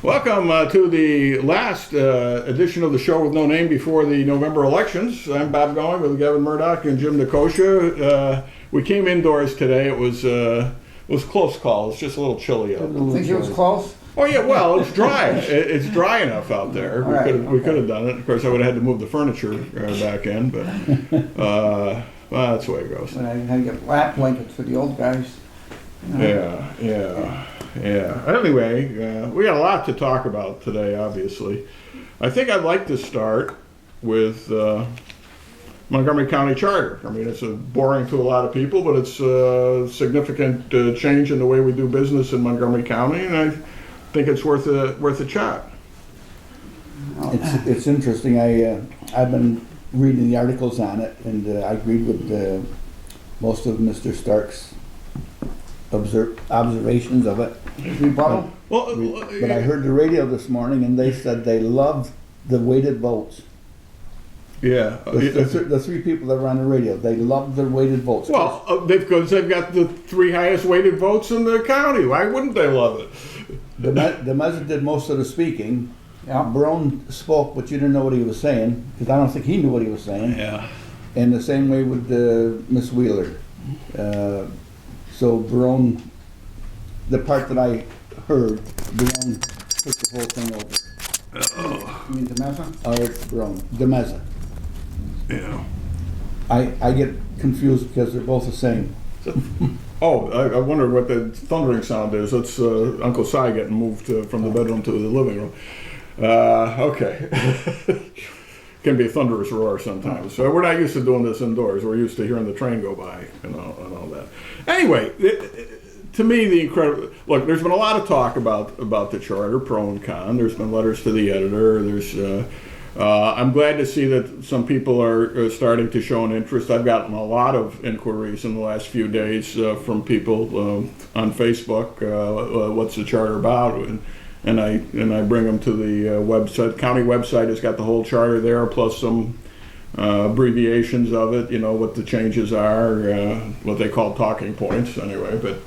Welcome to the last edition of the show with no name before the November elections. I'm Bob Going with Gavin Murdoch and Jim Nikosha. We came indoors today. It was a close call. It's just a little chilly out. Think it was close? Oh yeah, well, it's dry. It's dry enough out there. We could have done it. Of course, I would have had to move the furniture back in, but well, that's the way it goes. When I had to get lap blankets for the old guys. Yeah. Anyway, we got a lot to talk about today, obviously. I think I'd like to start with Montgomery County Charter. I mean, it's boring to a lot of people, but it's a significant change in the way we do business in Montgomery County, and I think it's worth a chat. It's interesting. I've been reading the articles on it, and I agreed with most of Mr. Stark's observations of it. Rebuttal? But I heard the radio this morning, and they said they loved the weighted votes. Yeah. The three people that were on the radio, they loved their weighted votes. Well, because they've got the three highest weighted votes in the county. Why wouldn't they love it? DeMeza did most of the speaking. Yeah. Barone spoke, but you didn't know what he was saying, because I don't think he knew what he was saying. Yeah. And the same way with Miss Wheeler. So Barone, the part that I heard, Barone took the whole thing over. You mean DeMeza? Oh, it's Barone. DeMeza. Yeah. I get confused because they're both the same. Oh, I wonder what the thundering sound is. That's Uncle Si getting moved from the bedroom to the living room. Okay. Can be a thunderous roar sometimes. So we're not used to doing this indoors. We're used to hearing the train go by and all that. Anyway, to me, the incredible look. There's been a lot of talk about the charter, pro and con. There's been letters to the editor. I'm glad to see that some people are starting to show an interest. I've gotten a lot of inquiries in the last few days from people on Facebook. What's the charter about? And I bring them to the website. County website has got the whole charter there, plus some abbreviations of it. You know what the changes are, what they call talking points. Anyway, but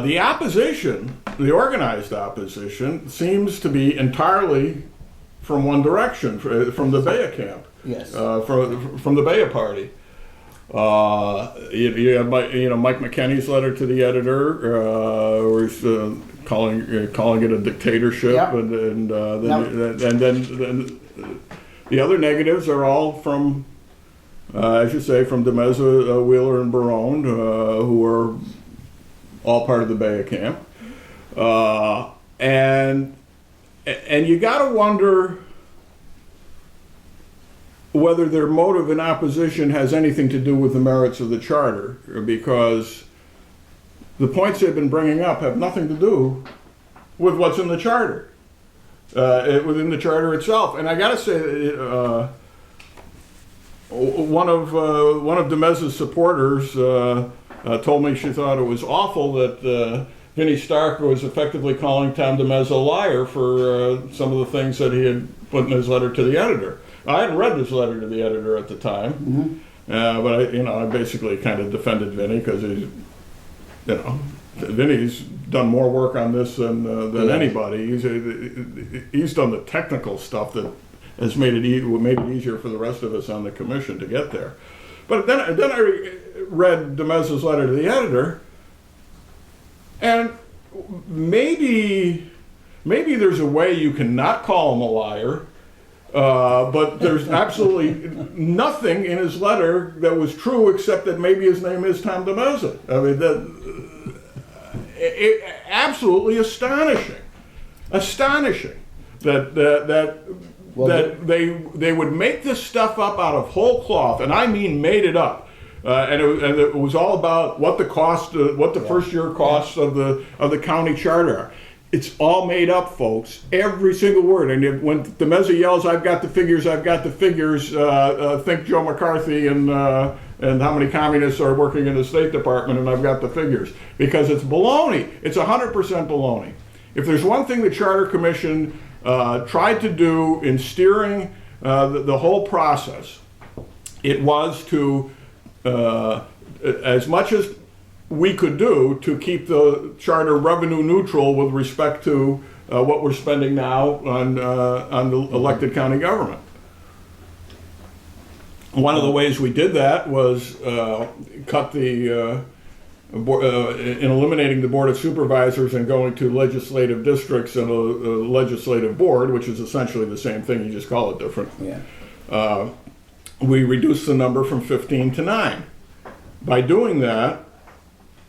the opposition, the organized opposition, seems to be entirely from one direction, from the Baya camp. Yes. From the Baya party. You have Mike McKenney's letter to the editor, where he's calling it a dictatorship, Yep. and then the other negatives are all from, as you say, from DeMeza, Wheeler, and Barone, who are all part of the Baya camp, and you got to wonder whether their motive in opposition has anything to do with the merits of the charter, because the points they've been bringing up have nothing to do with what's in the charter, within the charter itself. And I got to say, one of DeMeza's supporters told me she thought it was awful that Vinnie Stark was effectively calling Tom DeMeza a liar for some of the things that he had put in his letter to the editor. I hadn't read this letter to the editor at the time, but I basically kind of defended Vinnie because Vinnie's done more work on this than anybody. He's done the technical stuff that has made it easier for the rest of us on the commission to get there. But then I read DeMeza's letter to the editor, and maybe there's a way you can not call him a liar. But there's absolutely nothing in his letter that was true except that maybe his name is Tom DeMeza. I mean, absolutely astonishing that they would make this stuff up out of whole cloth, and I mean made it up. And it was all about what the cost, what the first year costs of the county charter are. It's all made up, folks. Every single word. And when DeMeza yells, "I've got the figures," think Joe McCarthy and how many communists are working in the State Department, and I've got the figures. Because it's baloney. It's 100% baloney. If there's one thing the Charter Commission tried to do in steering the whole process, it was to, as much as we could do to keep the charter revenue neutral with respect to what we're spending now on the elected county government. One of the ways we did that was cut the in eliminating the Board of Supervisors and going to legislative districts and a legislative board, which is essentially the same thing, you just call it different. Yeah. We reduced the number from 15 to 9. By doing that,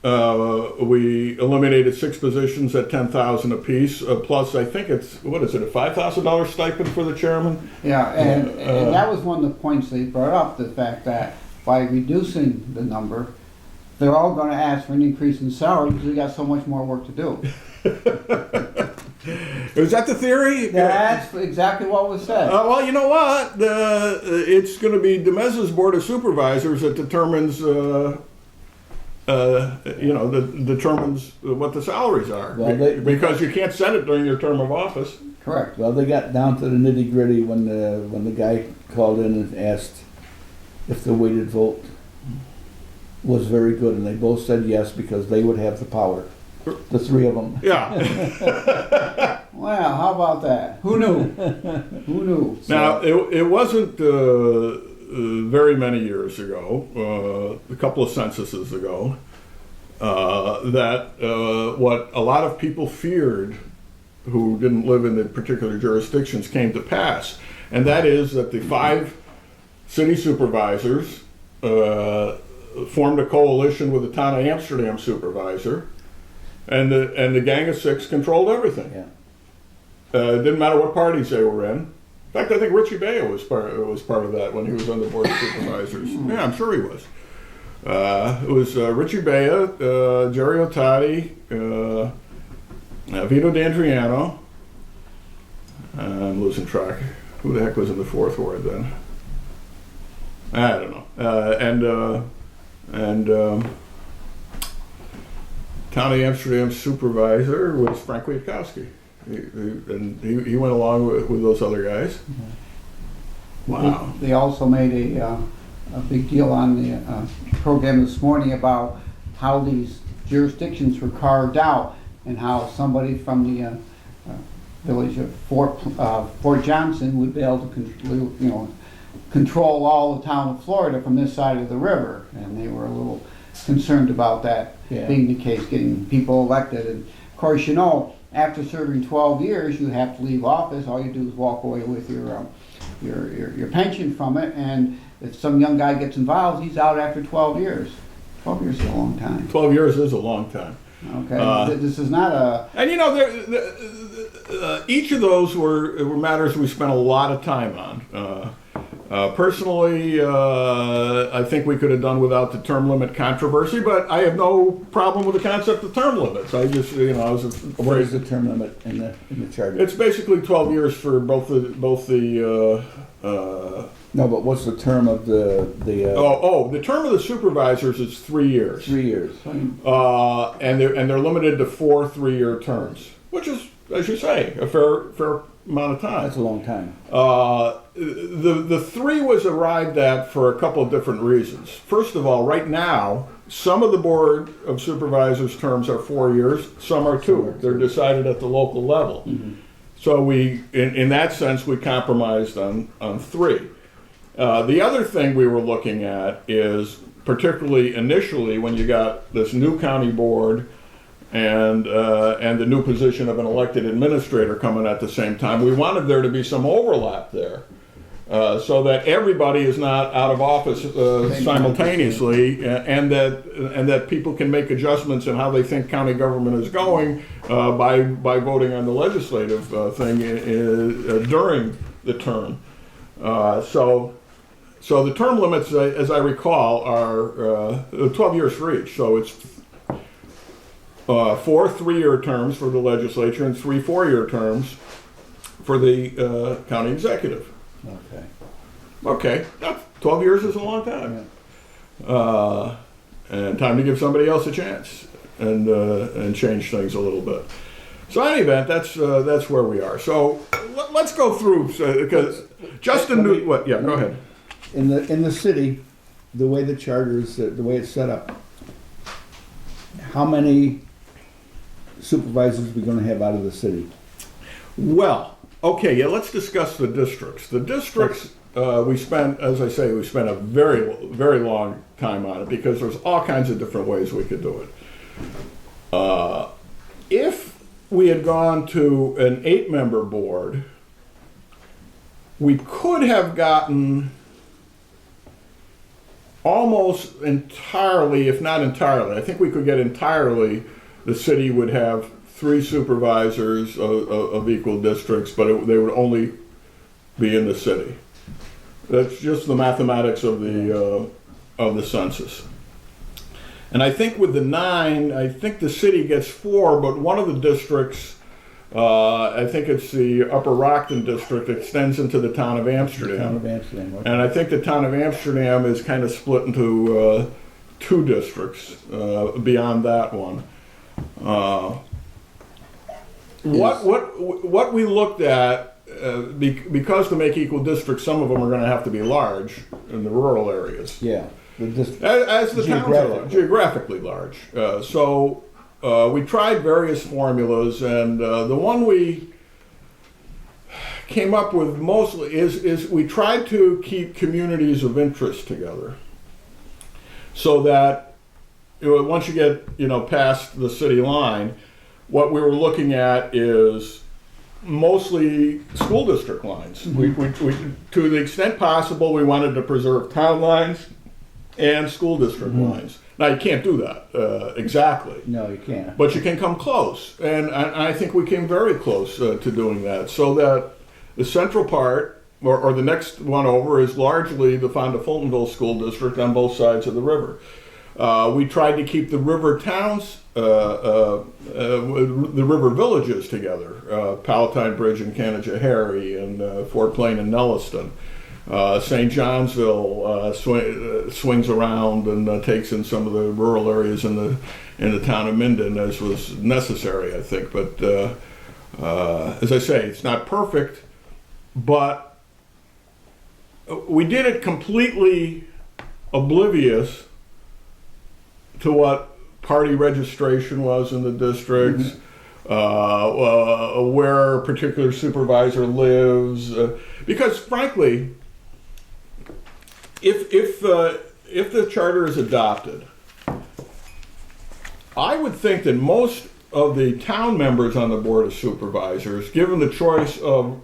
we eliminated 6 positions at $10,000 apiece, plus I think it's, what is it, a $5,000 stipend for the chairman? Yeah, and that was one of the points they brought up, the fact that by reducing the number, they're all going to ask for an increase in salary because we got so much more work to do. Is that the theory? That's exactly what was said. Well, you know what? It's going to be DeMez's Board of Supervisors that determines, determines what the salaries are. Well, because you can't set it during your term of office. Correct. Well, they got down to the nitty gritty when the guy called in and asked if the weighted vote was very good, and they both said yes because they would have the power. The 3 of them. Yeah. Well, how about that? Who knew? Who knew? Now, it wasn't very many years ago, a couple of censuses ago, that what a lot of people feared who didn't live in the particular jurisdictions came to pass. And that is that the 5 city supervisors formed a coalition with the town of Amsterdam supervisor, and the Gang of 6 controlled everything. Yeah. It didn't matter what parties they were in. In fact, I think Richie Baya was part of that when he was on the Board of Supervisors. Yeah, I'm sure he was. It was Richie Baya, Jerry Ottati, Vito D'Andriano. I'm losing track. Who the heck was in the 4th ward then? I don't know. And Town of Amsterdam supervisor was Frank Kwiatkowski. He went along with those other guys. Wow. They also made a big deal on the program this morning about how these jurisdictions were carved out and how somebody from the village of Fort Johnson would be able to control all the town of Florida from this side of the river, and they were a little concerned about that being the case, getting people elected. And of course, after serving 12 years, you have to leave office. All you do is walk away with your pension from it, and if some young guy gets involved, he's out after 12 years. 12 years is a long time. 12 years is a long time. Okay, this is not a... And each of those were matters we spent a lot of time on. Personally, I think we could have done without the term limit controversy, but I have no problem with the concept of term limits. I just, I was afraid. What is the term limit in the charter? It's basically 12 years for both the. No, but what's the term of the? The term of the supervisors is 3 years. 3 years. And they're limited to 4 3-year terms, which is, as you say, a fair amount of time. That's a long time. The 3 was arrived at for a couple of different reasons. First of all, right now, some of the Board of Supervisors terms are 4 years, some are 2. They're decided at the local level. Mm-hmm. So we, in that sense, we compromised on 3. The other thing we were looking at is, particularly initially, when you got this new county board and the new position of an elected administrator coming at the same time, we wanted there to be some overlap there, so that everybody is not out of office simultaneously, and that people can make adjustments in how they think county government is going by voting on the legislative thing during the term. So the term limits, as I recall, are 12 years for each. So it's 4 3-year terms for the legislature and 3 4-year terms for the county executive. Okay, 12 years is a long time. Yeah. And time to give somebody else a chance and change things a little bit. So in any event, that's where we are. So let's go through, because Justin knew what. Yeah, go ahead. In the city, the way the charter is, the way it's set up, how many supervisors we gonna have out of the city? Well, okay, yeah, let's discuss the districts. The districts, we spent, as I say, we spent a very, very long time on it because there's all kinds of different ways we could do it. If we had gone to an 8-member board, we could have gotten almost entirely, if not entirely, I think we could get entirely, the city would have 3 supervisors of equal districts, but they would only be in the city. That's just the mathematics of the census. And I think with the 9, I think the city gets 4, but one of the districts, I think it's the Upper Rockton district, extends into the town of Amsterdam. Town of Amsterdam, okay. And I think the town of Amsterdam is kind of split into 2 districts beyond that one. What we looked at, because to make equal districts, some of them are going to have to be large in the rural areas. Yeah. As the towns are geographically large. So we tried various formulas, and the one we came up with mostly is we tried to keep communities of interest together, so that once you get past the city line, what we were looking at is mostly school district lines. We, to the extent possible, we wanted to preserve town lines and school district lines. Now, you can't do that exactly. No, you can't. But you can come close. And I think we came very close to doing that. So that the central part, or the next one over, is largely the Fonda-Fultonville School District on both sides of the river. We tried to keep the river towns, the river villages together, Palatine Bridge and Canajoharie, and Fort Plain and Nelliston. St. Johnsville swings around and takes in some of the rural areas in the town of Minden, as was necessary, I think. But as I say, it's not perfect, but we did it completely oblivious to what party registration was in the districts, where a particular supervisor lives, because frankly, if the charter is adopted, I would think that most of the town members on the Board of Supervisors, given the choice of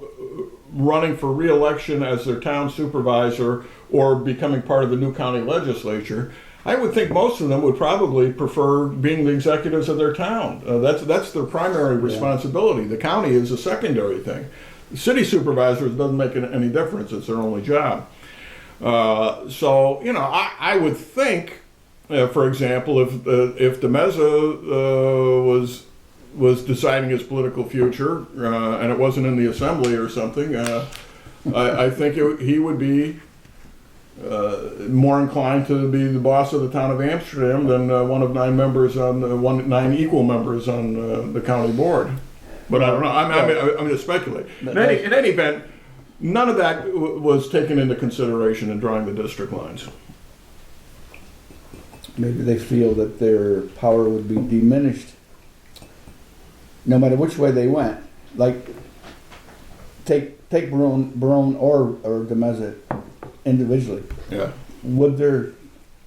running for re-election as their town supervisor or becoming part of the new county legislature, I would think most of them would probably prefer being the executives of their town. That's their primary responsibility. The county is a secondary thing. The city supervisors doesn't make any difference. It's their only job. So, I would think, for example, if de Meza was deciding his political future and it wasn't in the assembly or something, I think he would be more inclined to be the boss of the town of Amsterdam than one of 9 members on 9 equal members on the county board. But I don't know. I'm going to speculate. In any event, none of that was taken into consideration in drawing the district lines. Maybe they feel that their power would be diminished no matter which way they went. Like, take Barone or de Meza individually. Yeah. Would their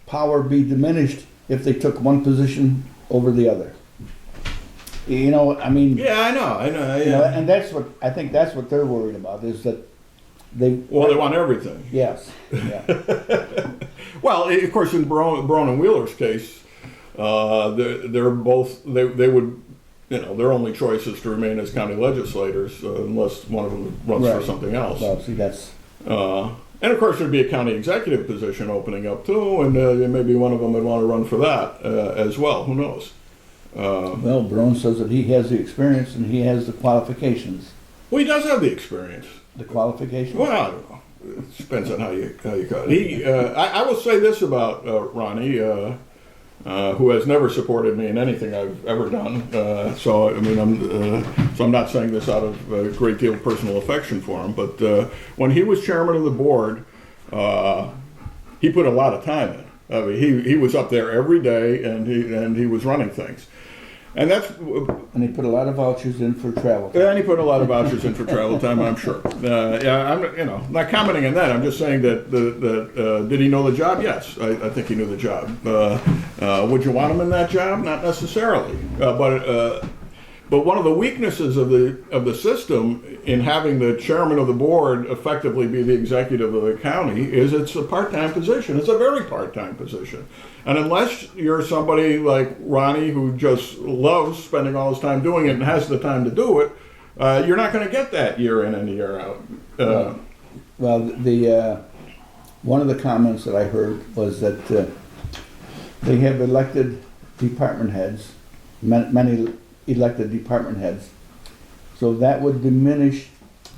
power be diminished if they took one position over the other? I mean. Yeah, I know. Yeah. And I think that's what they're worried about, is that they want everything. Yes. Yeah. Well, of course, in Barone and Wheeler's case, they're both they would. Their only choice is to remain as county legislators unless one of them runs for something else. Well, see, that's. And of course, there'd be a county executive position opening up too, and maybe one of them would want to run for that as well. Who knows? Well, Barone says that he has the experience and he has the qualifications. Well, he does have the experience. The qualifications? Well, I don't know. It depends on how you cut it. I will say this about Ronnie, who has never supported me in anything I've ever done. So I'm not saying this out of a great deal of personal affection for him. But when he was chairman of the board, he put a lot of time in. I mean, he was up there every day, and he was running things. And that's, And they put a lot of vouchers in for travel. and he put a lot of vouchers in for travel time, I'm sure. Yeah, I'm not commenting on that. I'm just saying that did he know the job? Yes, I think he knew the job. Would you want him in that job? Not necessarily. But one of the weaknesses of the system in having the chairman of the board effectively be the executive of the county is it's a part-time position. It's a very part-time position. And unless you're somebody like Ronnie who just loves spending all his time doing it and has the time to do it, you're not going to get that year in and year out. Well, the one of the comments that I heard was that they have elected department heads, many elected department heads, so that would diminish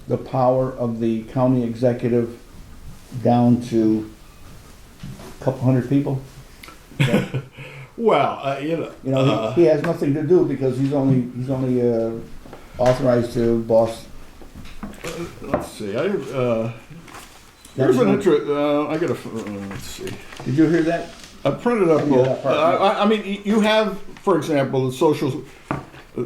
the power of the county executive down to a couple hundred people. Well, You know, he has nothing to do because he's only authorized to boss. let's see. Here's an interest. I got to. Let's see. Did you hear that? I printed up. Yeah, that part. I mean, you have, for example, the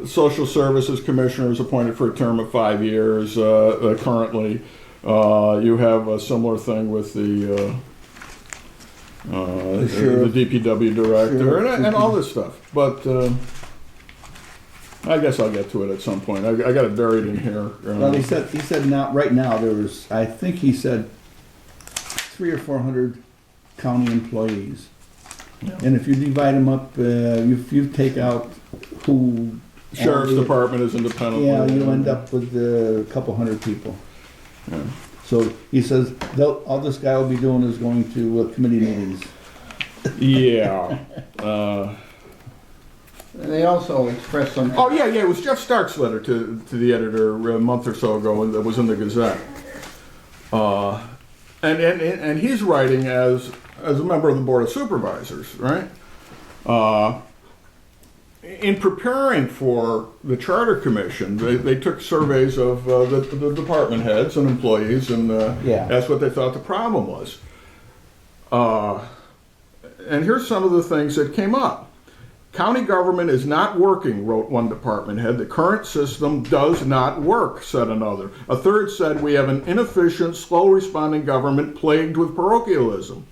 social services commissioner is appointed for a term of 5 years. Currently, you have a similar thing with the DPW director Sure. and all this stuff. But I guess I'll get to it at some point. I got it buried in here. Well, he said now, right now, there's, I think he said 300 or 400 county employees. Yeah. And if you divide them up, if you take out who. Sheriff's all the- Department is independent. Yeah, you end up with a couple hundred people. Yeah. So he says, all this guy will be doing is going to committee meetings. Yeah. They also expressed some. Oh, yeah, it was Jeff Stark's letter to the editor a month or so ago, and that was in the Gazette. And he's writing as a member of the Board of Supervisors, right? In preparing for the Charter Commission, they took surveys of the department heads and employees and asked what they thought the problem was. And here's some of the things that came up. County government is not working, wrote one department head. The current system does not work, said another. A third said we have an inefficient, slow-responding government plagued with parochialism.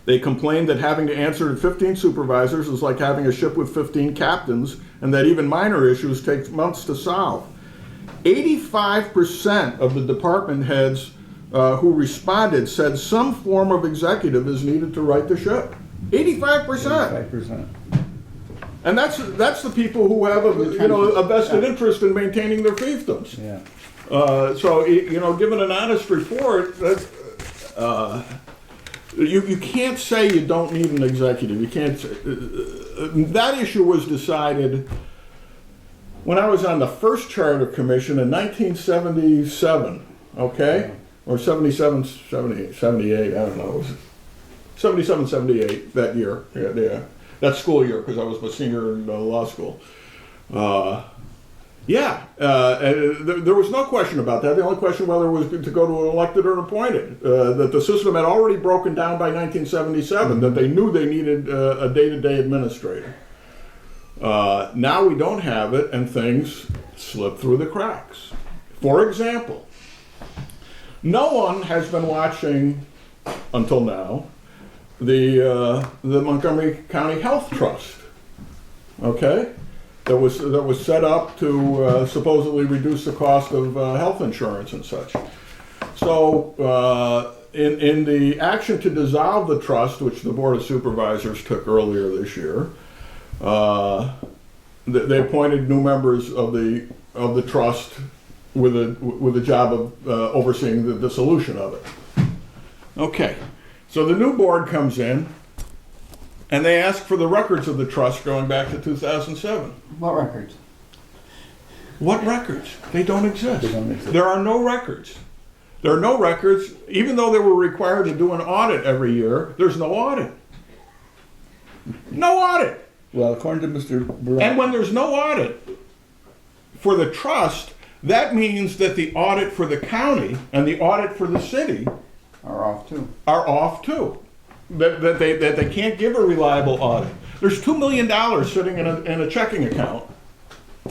They complained that having to answer to 15 supervisors is like having a ship with 15 captains, and that even minor issues take months to solve. 85% of the department heads who responded said some form of executive is needed to right the ship. 85%. 5%. And that's the people who have a vested interest in maintaining their fiefdoms. Yeah. So given an honest report, that's, you can't say you don't need an executive. You can't. That issue was decided when I was on the first Charter Commission in 1977. Okay, or 77, 78, 78. I don't know. It was 77, 78 that year. Yeah. That school year, because I was a senior in law school. And there was no question about that. The only question whether it was to go to an elected or an appointed. That the system had already broken down by 1977, that they knew they needed a day-to-day administrator. Now we don't have it, and things slip through the cracks. For example, no one has been watching, until now, the Montgomery County Health Trust, okay, that was set up to supposedly reduce the cost of health insurance and such. So in the action to dissolve the trust, which the Board of Supervisors took earlier this year, they appointed new members of the trust with a job of overseeing the dissolution of it. Okay. So the new board comes in, and they ask for the records of the trust going back to 2007. What records? What records? They don't exist. They don't exist. There are no records. There are no records. Even though they were required to do an audit every year, there's no audit. No audit. Well, according to Mr. Barone. And when there's no audit for the trust, that means that the audit for the county and the audit for the city Are off too. are off too. that they can't give a reliable audit. There's $2 million sitting in a checking account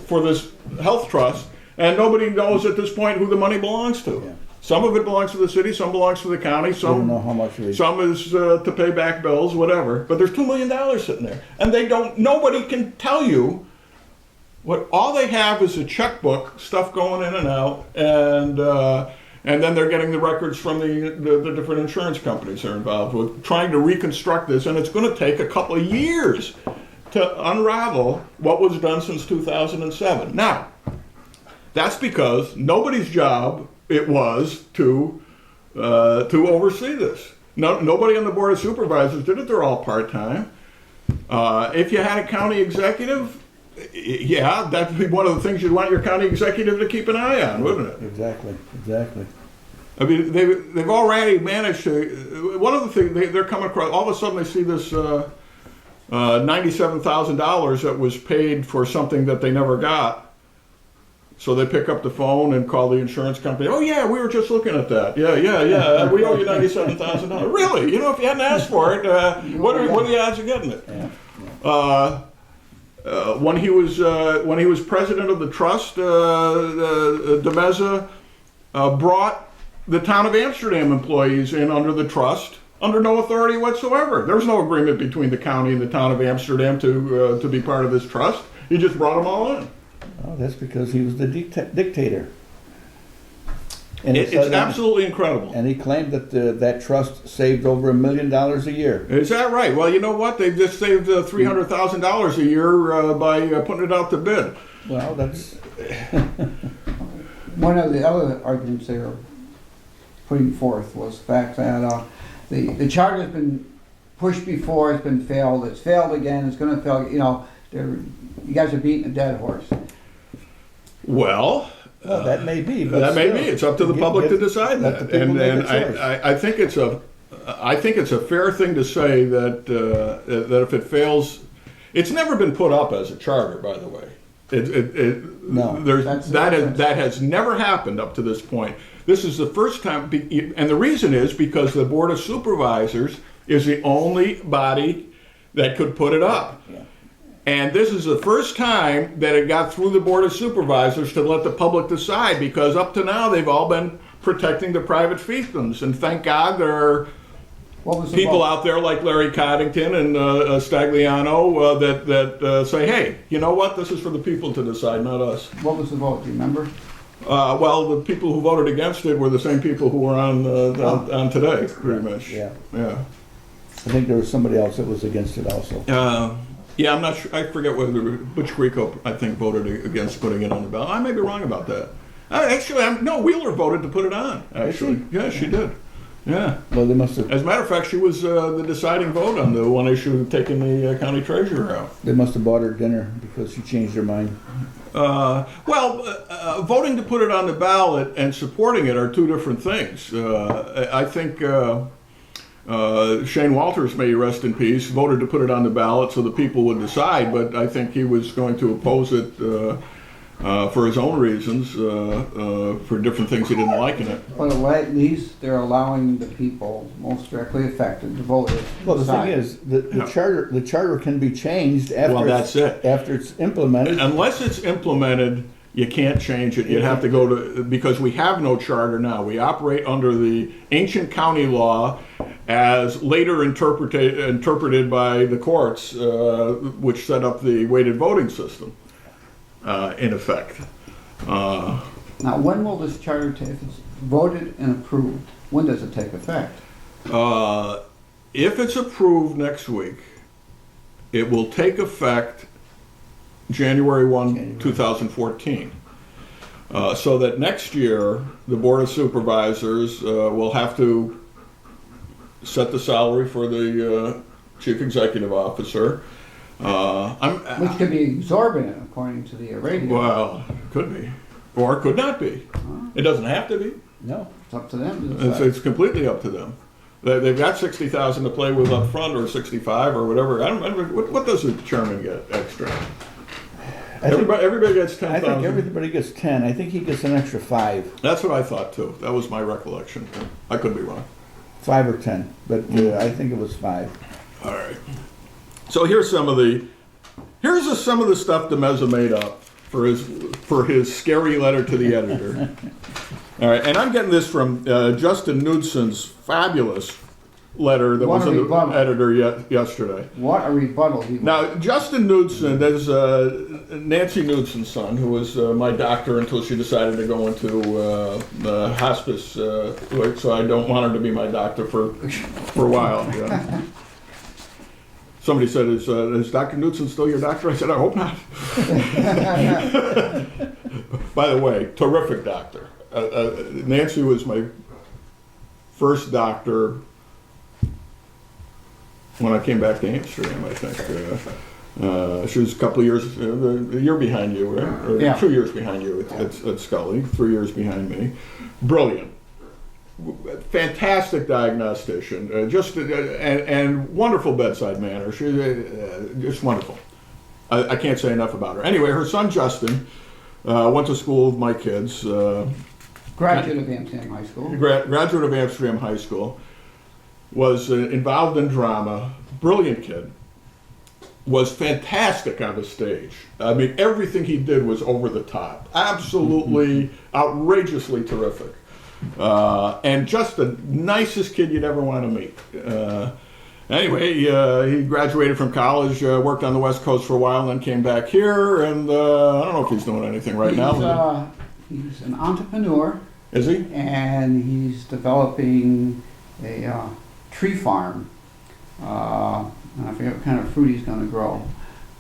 for this health trust, and nobody knows at this point who the money belongs to. Yeah. Some of it belongs to the city, some belongs to the county, I don't know how much some is to pay back bills, whatever. But there's $2 million sitting there, and nobody can tell you what. All they have is a checkbook, stuff going in and out, and then they're getting the records from the different insurance companies they're involved with, trying to reconstruct this, and it's going to take a couple of years to unravel what was done since 2007. Now, that's because nobody's job it was to oversee this. Nobody on the Board of Supervisors did it. They're all part-time. If you had a county executive, yeah, that'd be one of the things you'd want your county executive to keep an eye on, wouldn't it? Exactly. I mean, they've already managed to. One of the things they're coming across, all of a sudden they see this $97,000 that was paid for something that they never got. So they pick up the phone and call the insurance company. Oh yeah, we were just looking at that. Yeah. We owe you $97,000. Really? You know, if you hadn't asked for it, what are the odds of getting it? When he was president of the trust, de Meza brought the town of Amsterdam employees in under the trust under no authority whatsoever. There was no agreement between the county and the town of Amsterdam to be part of this trust. He just brought them all in. Oh, that's because he was the dictator. And It's absolutely incredible. And he claimed that that trust saved over $1 million a year. Is that right? Well, you know what? They've just saved $300,000 a year by putting it out to bid. Well, that's... One of the other arguments they were putting forth was the fact that the charter's been pushed before, it's been failed, it's failed again, it's going to fail. You know, you guys are beating a dead horse. Well, that may be. But that may be. It's up to the public to decide that. And I think it's a fair thing to say that if it fails, it's never been put up as a charter, by the way. No, that has never happened up to this point. This is the first time, and the reason is because the Board of Supervisors is the only body that could put it up. Yeah. And this is the first time that it got through the Board of Supervisors to let the public decide, because up to now they've all been protecting the private fiefdoms. And thank God there are people out there like Larry Coddington and Stagliano that say, hey, you know what, this is for the people to decide, not us. What was the vote, do you remember? Well, the people who voted against it were the same people who were on today, pretty much. Yeah. I think there was somebody else that was against it also. Yeah, I'm not sure. I forget whether Butch Grieco, I think, voted against putting it on the ballot. I may be wrong about that. No, Wheeler voted to put it on, actually. Yeah, she did. Yeah. Well, they must have. As a matter of fact, she was the deciding vote on the one issue of taking the county treasurer out. They must have bought her dinner because she changed her mind. Voting to put it on the ballot and supporting it are two different things. I think Shane Walters, may he rest in peace, voted to put it on the ballot so the people would decide, but I think he was going to oppose it for his own reasons, for different things he didn't like in it. But at least they're allowing the people most directly affected to vote. Well, the thing is, the charter can be changed after it's implemented. Unless it's implemented, you can't change it. You'd have to go to, because we have no charter now. We operate under the ancient county law as later interpreted by the courts, which set up the weighted voting system. In effect. Now, when will this charter, if it's voted and approved, when does it take effect? If it's approved next week, it will take effect January 1, 2014. So that next year, the Board of Supervisors will have to set the salary for the Chief Executive Officer. Which could be exorbitant, according to the radio. Well, could be, or could not be. It doesn't have to be. No, it's up to them to decide. It's completely up to them. They've got $60,000 to play with up front, or 65, or whatever. I don't remember what does the chairman get extra. Everybody gets 10,000. I think everybody gets 10. I think he gets an extra 5. That's what I thought too. That was my recollection. I could be wrong. 5 or 10, but I think it was 5. All right. So here's some of the stuff DeMeza made up for his scary letter to the editor. All right, and I'm getting this from Justin Knudson's fabulous letter that was in the editor yesterday. What a rebuttal he was. Now, Justin Knudson, there's Nancy Knudson's son, who was my doctor until she decided to go into the hospice, so I don't want her to be my doctor for a while. Yeah. Somebody said, is Dr. Knudson still your doctor? I said, I hope not. By the way, terrific doctor. Nancy was my first doctor when I came back to Amsterdam, I think. She was a couple of years, a year behind you, right? Or Yeah. 2 years behind you at Scully, 3 years behind me. Brilliant. Fantastic diagnostician, and wonderful bedside manner. She just wonderful. I can't say enough about her. Anyway, her son Justin went to school with my kids. Graduate of Amsterdam High School. Graduate of Amsterdam High School. Was involved in drama. Brilliant kid. Was fantastic on the stage. I mean, everything he did was over the top. Absolutely, outrageously terrific. And just the nicest kid you'd ever want to meet. Anyway, he graduated from college, worked on the West Coast for a while, and then came back here. And I don't know if he's doing anything right now. He's an entrepreneur. Is he? And he's developing a tree farm. And I forget what kind of fruit he's going to grow.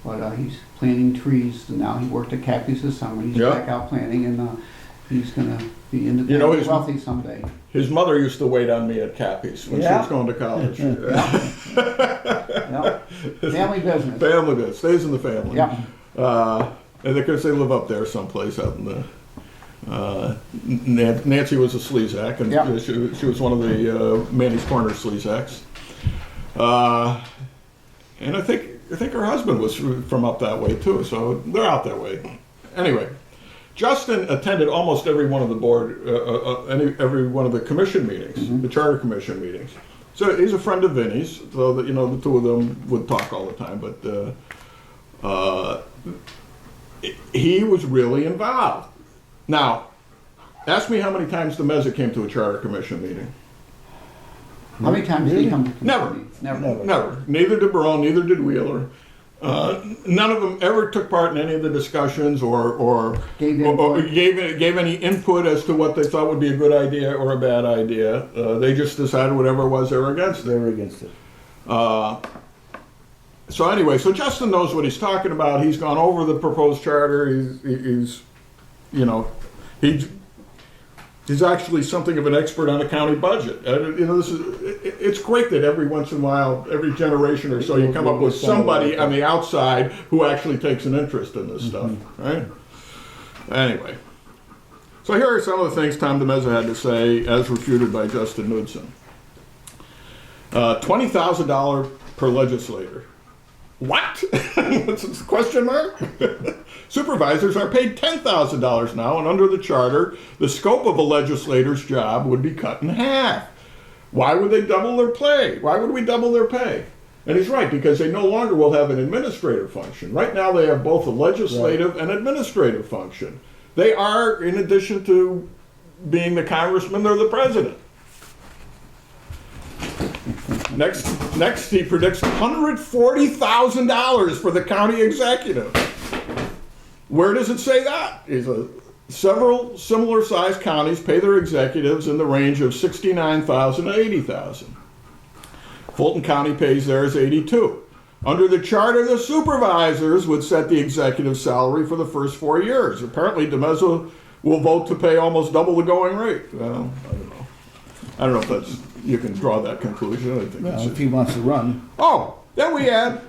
But he's planting trees. And now he worked at Cappy's this summer. He's back out planting, and he's going to be independent, wealthy someday. His mother used to wait on me at Cappy's when she was going to college. Family business. Family business. Stays in the family. Yeah. And because they live up there someplace out in the... Nancy was a sleazak, and she was one of the Manny's Corner sleazaks. And I think her husband was from up that way too, so they're out that way. Anyway, Justin attended almost every one of the board, every one of the commission meetings, the charter commission meetings. So he's a friend of Vinny's, so that, the two of them would talk all the time. But he was really involved. Now, ask me how many times DeMeza came to a charter commission meeting. How many times did he come to commission Never. meetings? Never. Neither did Barone, neither did Wheeler. None of them ever took part in any of the discussions or gave any input as to what they thought would be a good idea or a bad idea. They just decided whatever it was, they were against it. They were against it. So anyway, so Justin knows what he's talking about. He's gone over the proposed charter. He's actually something of an expert on the county budget. It's great that every once in a while, every generation or so, you come up with somebody on the outside who actually takes an interest in this stuff, right? Anyway, so here are some of the things Tom DeMeza had to say as refuted by Justin Knudson. $20,000 per legislator. What? That's a question mark? Supervisors are paid $10,000 now, and under the charter, the scope of a legislator's job would be cut in half. Why would they double their pay? Why would we double their pay? And he's right, because they no longer will have an administrative function. Right now they have both a legislative and administrative function. They are, in addition to being the congressman, they're the president. Next, he predicts $140,000 for the county executive. Where does it say that? Several similar-sized counties pay their executives in the range of $69,000 to $80,000. Fulton County pays theirs $82,000. Under the charter, the supervisors would set the executive salary for the first 4 years. Apparently, DeMeza will vote to pay almost double the going rate. Well, I don't know if that's... You can draw that conclusion. I think if he wants to run. Oh, then we add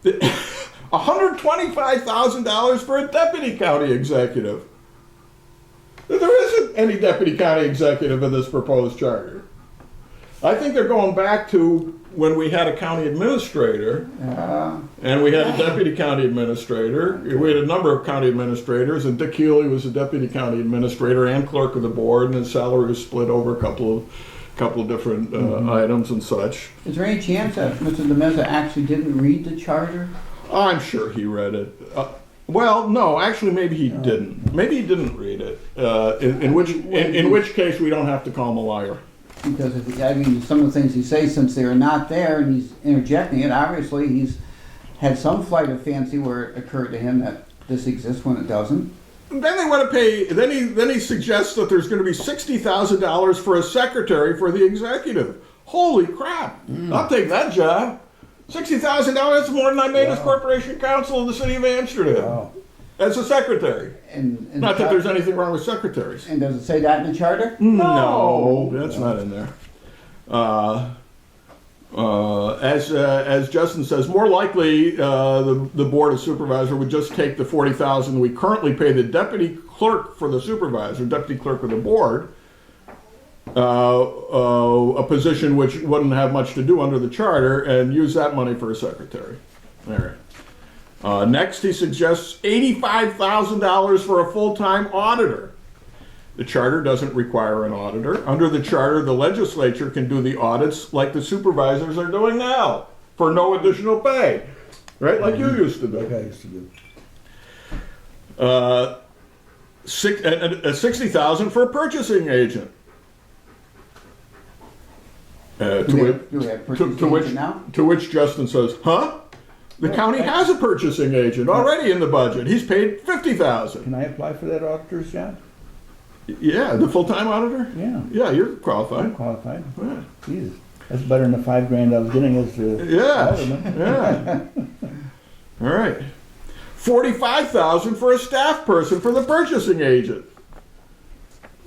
$125,000 for a deputy county executive. There isn't any deputy county executive in this proposed charter. I think they're going back to when we had a county administrator, and we had a deputy county administrator. We had a number of county administrators, and Dick Healy was a deputy county administrator and clerk of the board, and his salary was split over a couple of couple of different items and such. Is there any chance that Mr. DeMeza actually didn't read the charter? I'm sure he read it. Well, no, actually, maybe he didn't. Maybe he didn't read it. In which case, we don't have to call him a liar. Because I mean, some of the things he says, since they're not there and he's interjecting it, obviously he's had some flight of fancy where it occurred to him that this exists when it doesn't. Then they want to pay. Then he suggests that there's going to be $60,000 for a secretary for the executive. Holy crap! I'll take that job. $60,000. That's more than I made as corporation counsel in the city of Amsterdam. Wow. As a secretary. And Not that there's anything wrong with secretaries. And does it say that in the charter? No, that's not in there. As Justin says, more likely the board of supervisor would just take the $40,000 we currently pay the deputy clerk for the supervisor, deputy clerk of the board, a position which wouldn't have much to do under the charter, and use that money for a secretary. All right. Next, he suggests $85,000 for a full-time auditor. The charter doesn't require an auditor. Under the charter, the legislature can do the audits like the supervisors are doing now for no additional pay, right? Like you used to do. Like I used to do. $60,000 for a purchasing agent. Do we have purchasing agent now? To which Justin says, huh? The county has a purchasing agent already in the budget. He's paid $50,000. Can I apply for that auditor's job? Yeah, the full-time auditor? Yeah. Yeah, you're I'm qualified. qualified. Yeah. Jesus. That's better than the $5,000 I was getting as the Yeah. All right. $45,000 for a staff person for the purchasing agent.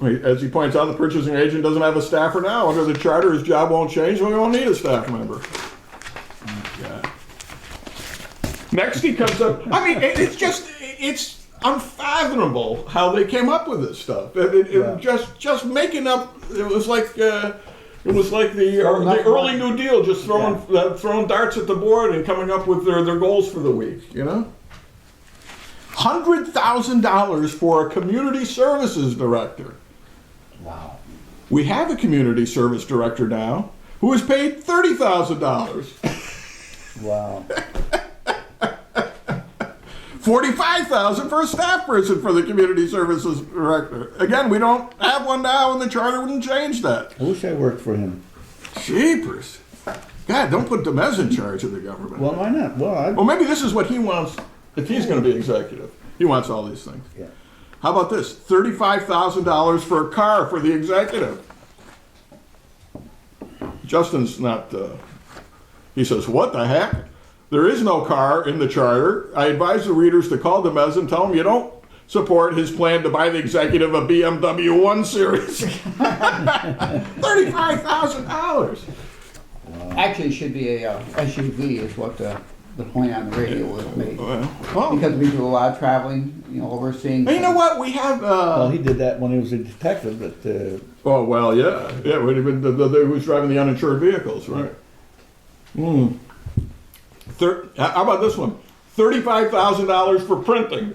As he points out, the purchasing agent doesn't have a staffer now. Under the charter, his job won't change, and we won't need a staff member. Yeah. Next, he comes up. I mean, it's unfathomable how they came up with this stuff. Just making up. It was like the early New Deal, just throwing darts at the board and coming up with their goals for the week. You know, $100,000 for a community services director. Wow. We have a community service director now who is paid $30,000. Wow. $45,000 for a staff person for the community services director. Again, we don't have one now, and the charter wouldn't change that. I wish I worked for him. Jeepers. God, don't put Demez in charge of the government. Well, why not? Well, maybe this is what he wants if he's going to be executive. He wants all these things. Yeah. How about this? $35,000 for a car for the executive. Justin's not, he says, what the heck? There is no car in the charter. I advise the readers to call Demez and tell him you don't support his plan to buy the executive a BMW 1 Series. $35,000. Actually, it should be a SUV is what the point on the radio was made. Well, Because we do a lot of traveling, overseeing. you know what? We have. Well, he did that when he was a detective, but Oh well, yeah. When he was driving the uninsured vehicles, right? How about this one? $35,000 for printing.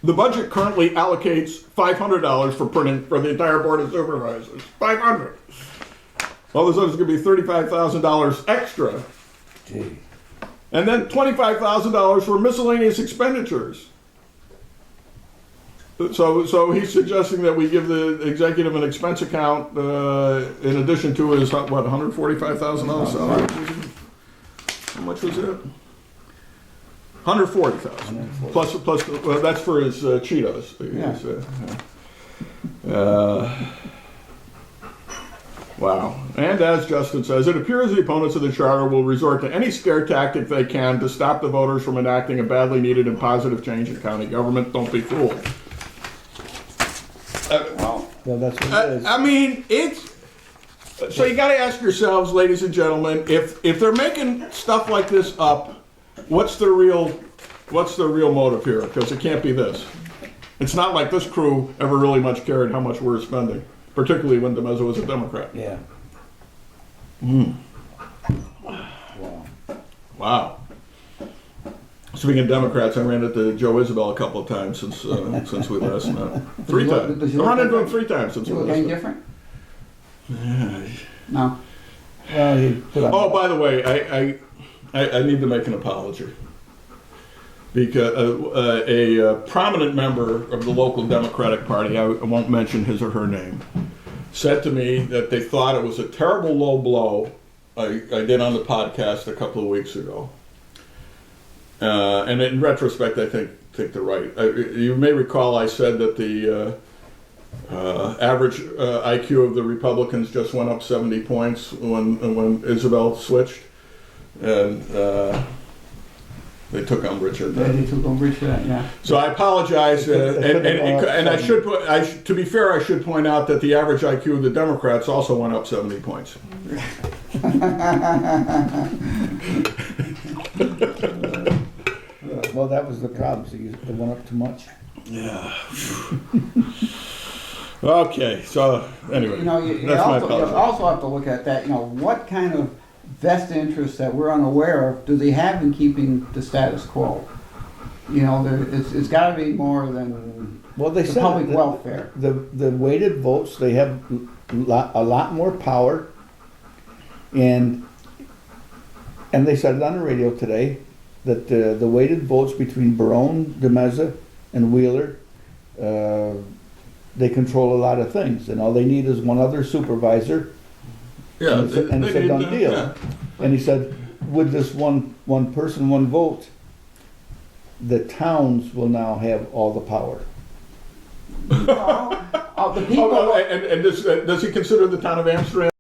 The budget currently allocates $500 for printing for the entire board of supervisors. $500. All of a sudden, it's going to be $35,000 extra. gee. And then $25,000 for miscellaneous expenditures. So he's suggesting that we give the executive an expense account in addition to his, what, $145,000 salary? How much was it? $140,000. Plus, that's for his Cheetos. Wow. And as Justin says, it appears the opponents of the charter will resort to any scare tactic they can to stop the voters from enacting a badly needed and positive change in county government. Don't be fooled. Well, that's what it is. I mean, it's... So you got to ask yourselves, ladies and gentlemen, if they're making stuff like this up, what's the real motive here? Because it can't be this. It's not like this crew ever really much cared how much we're spending, particularly when DeMeza was a Democrat. Yeah. Wow. Wow. Speaking of Democrats, I ran into Joe Isabel a couple of times since we last met. 3 times. I run into him 3 times since we You look last any met. different? No? Well, he put on. Oh, by the way, I need to make an apology. Because a prominent member of the local Democratic Party, I won't mention his or her name, said to me that they thought it was a terrible low blow I did on the podcast a couple of weeks ago. And in retrospect, I think they're right. You may recall I said that the average IQ of the Republicans just went up 70 points when Isabel switched, and they took umbrage at that. They took umbrage to that, yeah. So I apologize, and I should to be fair, I should point out that the average IQ of the Democrats also went up 70 points. Well, that was the problem. So it went up too much. Yeah. Okay. So anyway, You know, you that's my also, you apology. also have to look at that, you know, what kind of vested interests that we're unaware of do they have in keeping the status quo? You know, it's got to be more than Well, they the said public that welfare. the weighted votes, they have a lot more power, and they said it on the radio today that the weighted votes between Barone, DeMeza, and Wheeler, they control a lot of things, and all they need is one other supervisor. Yeah, and it's a done deal. yeah. And he said, with this one person, one vote, the towns will now have all the power. The people. Oh, and does he consider the town of Amsterdam?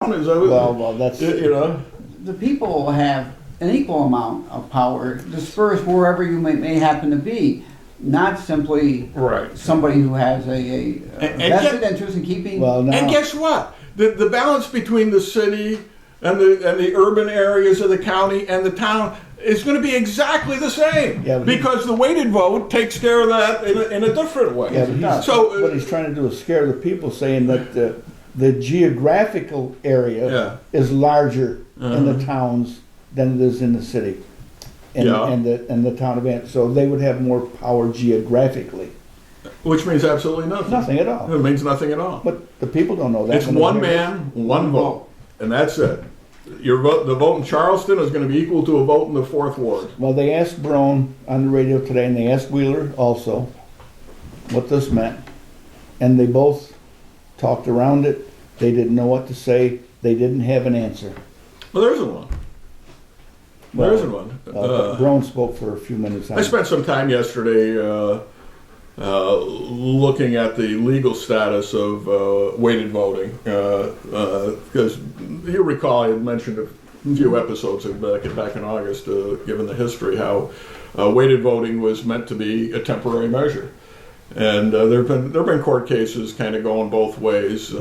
Is that what, Well, that's you know? The people will have an equal amount of power dispersed wherever you may happen to be, not simply Right. somebody who has a And vested interest in keeping. well now. And guess what? The balance between the city and the urban areas of the county and the town is going to be exactly the same. Yeah, but because the weighted vote takes care of that in a different way. Yeah, but what he's trying to do is scare the people, saying that the geographical area Yeah. is larger in the towns than it is in the city, and Yeah. and the town of Ant. So they would have more power geographically. Which means absolutely nothing. Nothing at all. It means nothing at all. But the people don't know that. It's when they one hear it. man, one vote, and that's it. Your vote, the vote in Charleston is going to be equal to a vote in the 4th Ward. Well, they asked Brown on the radio today, and they asked Wheeler also what this meant, and they both talked around it. They didn't know what to say. They didn't have an answer. Well, there isn't one. There isn't one. Brown spoke for a few minutes. I spent some time yesterday looking at the legal status of weighted voting, because you recall I had mentioned a few episodes back in August, given the history, how weighted voting was meant to be a temporary measure, and there've been court cases kind of going both ways,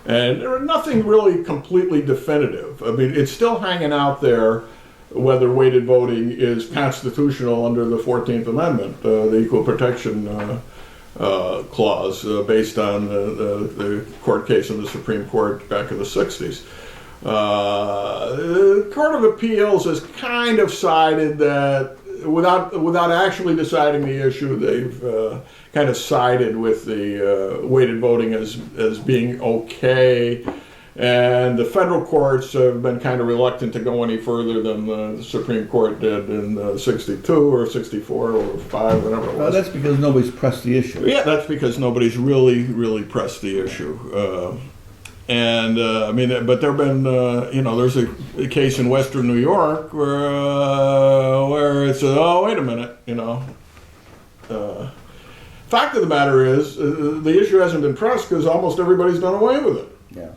and there are nothing really completely definitive. I mean, it's still hanging out there whether weighted voting is constitutional under the 14th Amendment, the Equal Protection Clause, based on the court case in the Supreme Court back in the 60s. The Court of Appeals has kind of sided that, without actually deciding the issue, they've kind of sided with the weighted voting as being okay. And the federal courts have been kind of reluctant to go any further than the Supreme Court did in 62 or 64 or 5, whatever it was. Well, that's because nobody's pressed the issue. Yeah, that's because nobody's really pressed the issue. I mean, but there have been, there's a case in Western New York where it's, oh, wait a minute, fact of the matter is, the issue hasn't been pressed because almost everybody's done away with it. Yeah.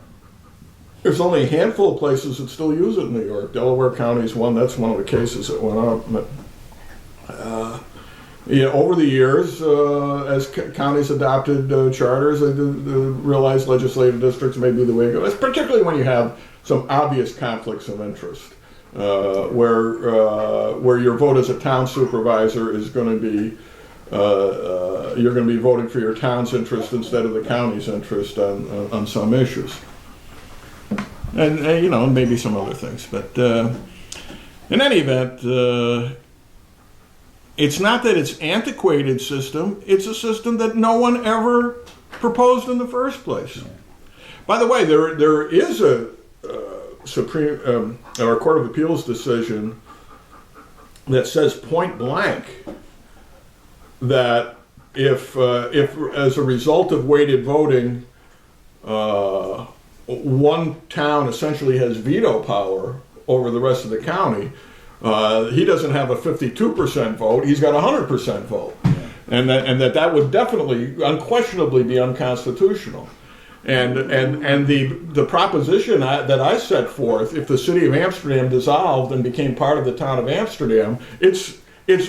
There's only a handful of places that still use it in New York. Delaware County's one. That's one of the cases that went up. But, over the years, as counties adopted charters, they realized legislative districts may be the way to go. It's particularly when you have some obvious conflicts of interest, where your vote as a town supervisor is going to be you're going to be voting for your town's interest instead of the county's interest on some issues. And maybe some other things, but in any event, it's not that it's antiquated system; it's a system that no one ever proposed in the first place. By the way, there is a Supreme or Court of Appeals decision that says point blank that if as a result of weighted voting, one town essentially has veto power over the rest of the county, he doesn't have a 52% vote, he's got a 100% vote. And that would definitely, unquestionably be unconstitutional. And the proposition that I set forth, if the city of Amsterdam dissolved and became part of the town of Amsterdam, it's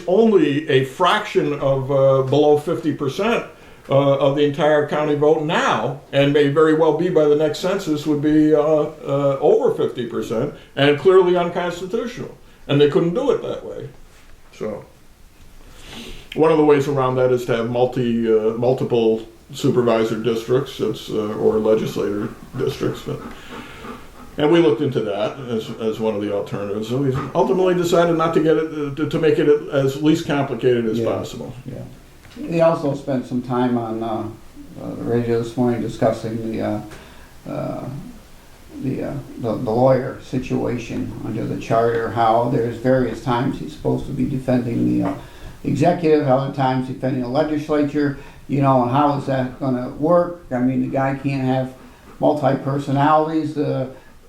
only a fraction of below 50% of the entire county vote now, and may very well be by the next census would be over 50%, and clearly unconstitutional. And they couldn't do it that way. So one of the ways around that is to have multiple supervisor districts, or legislator districts. And we looked into that as one of the alternatives. And we ultimately decided not to get it to make it as least complicated as possible. Yeah. They also spent some time on the radio this morning discussing the lawyer situation under the charter, how there's various times he's supposed to be defending the executive, other times defending the legislature, and how is that going to work? I mean, the guy can't have multi-personalities,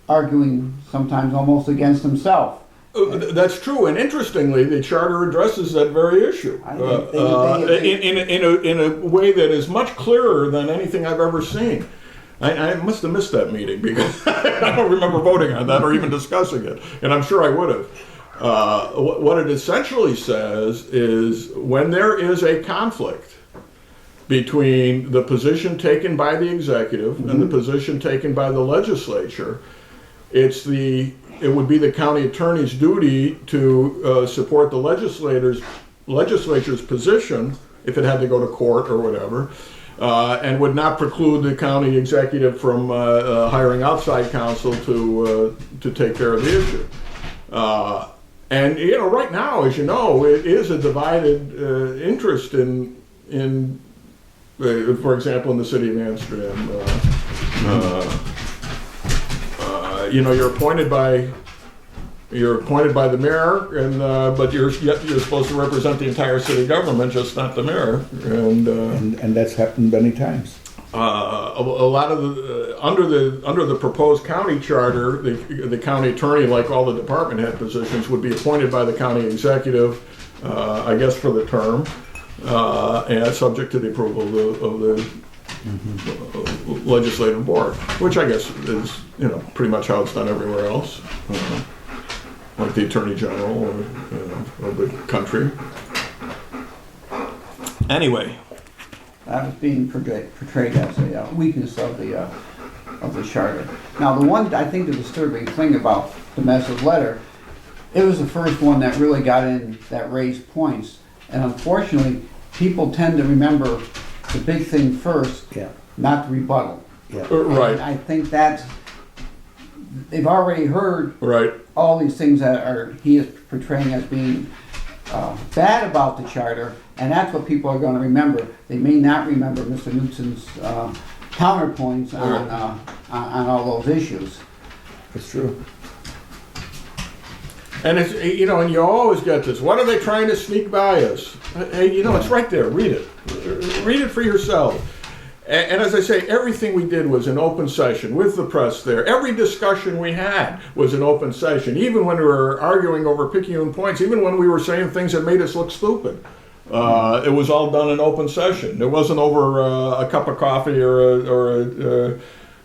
arguing sometimes almost against himself. That's true, and interestingly, the charter addresses that very issue in a way that is much clearer than anything I've ever seen. I must have missed that meeting because I don't remember voting on that or even discussing it, and I'm sure I would have. What it essentially says is when there is a conflict between the position taken by the executive and the position taken by the legislature, it would be the county attorney's duty to support the legislature's position if it had to go to court or whatever, and would not preclude the county executive from hiring outside counsel to take care of the issue. And right now, as you know, it is a divided interest in for example, in the city of Amsterdam. You're appointed by the mayor, and but you're supposed to represent the entire city government, just not the mayor. And that's happened many times. A lot of under the proposed county charter, the county attorney, like all the department head positions, would be appointed by the county executive, I guess for the term, and subject to the approval of the legislative board, which I guess is pretty much how it's done everywhere else, like the attorney general of the country. Anyway. That was being portrayed as a weakness of the charter. Now, the one I think the disturbing thing about the message letter, it was the first one that really got in that raised points, and unfortunately, people tend to remember the big thing first, not the rebuttal. Yeah. Right. And I think that they've already heard all these things that he is portraying as being bad about the charter, and that's what people are going to remember. They may not remember Mr. Knudsen's counterpoints on all those issues. That's true. And it's and you always get this. What are they trying to sneak by us? Hey, it's right there. Read it. Read it for yourself. And as I say, everything we did was an open session with the press there. Every discussion we had was an open session, even when we were arguing over picayune points, even when we were saying things that made us look stupid. It was all done in open session. It wasn't over a cup of coffee or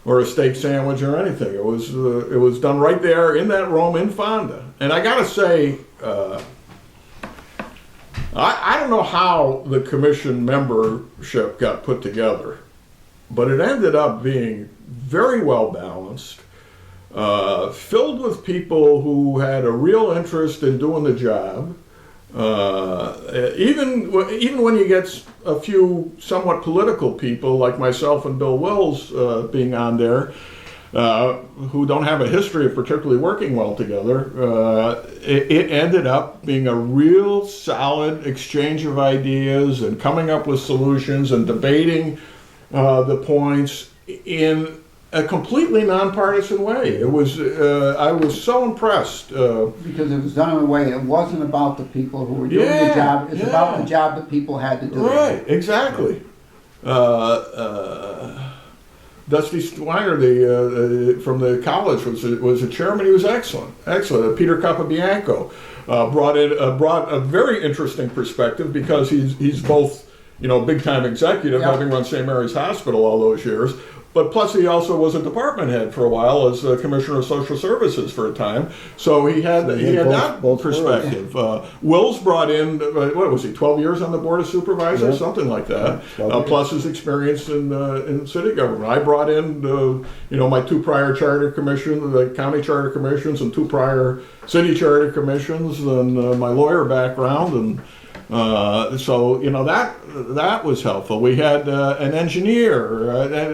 a steak sandwich or anything. It was done right there in that room in Fonda. And I got to say, I don't know how the commission membership got put together, but it ended up being very well balanced, filled with people who had a real interest in doing the job. Even when you get a few somewhat political people like myself and Bill Wills being on there, who don't have a history of particularly working well together, it ended up being a real solid exchange of ideas and coming up with solutions and debating the points in a completely nonpartisan way. It was, I was so impressed. Because it was done in a way, it wasn't about the people who were doing the Yeah, job, it's about yeah. the job that people had to do. Right, exactly. Dusty Steiner, from the college, was a chairman. He was excellent, excellent. Peter Capabianco brought a very interesting perspective because he's both, big time executive, Yeah. having run St. Mary's Hospital all those years. But plus, he also was a department head for a while as Commissioner of Social Services for a time. So he had that both perspective. Wills brought in, what was he, 12 years on the Board of Supervisors, Yeah. something like that. 12 years. Plus his experience in city government. I brought in, my 2 prior charter commissions, the county charter commissions, and 2 prior city charter commissions, and my lawyer background, and so that was helpful. We had an engineer,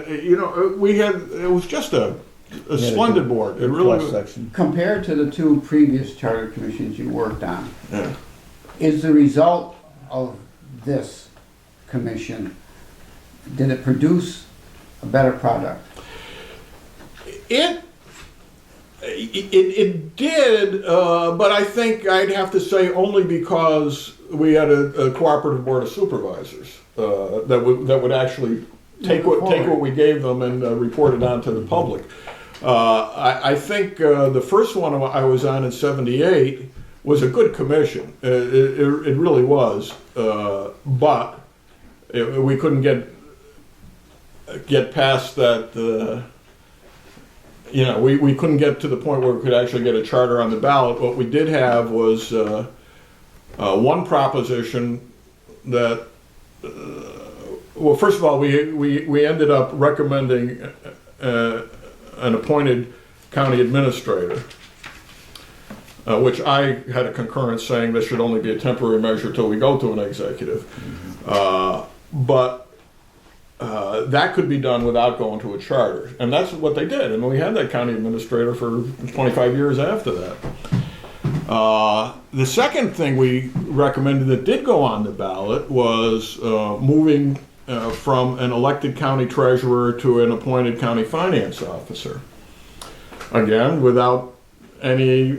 it was just a splendid board. It really was. Section. Compared to the 2 previous charter commissions you worked on, Yeah. is the result of this commission, did it produce a better product? It did, but I think I'd have to say only because we had a cooperative board of supervisors that would actually take what we gave them and report it on to the public. I think the first one I was on in '78 was a good commission. It really was, but we couldn't get past that. We couldn't get to the point where we could actually get a charter on the ballot. What we did have was one proposition that, well, first of all, we ended up recommending an appointed county administrator, which I had a concurrence saying this should only be a temporary measure till we go to an executive. But that could be done without going to a charter. And that's what they did. And we had that county administrator for 25 years after that. The second thing we recommended that did go on the ballot was moving from an elected county treasurer to an appointed county finance officer. Again, without any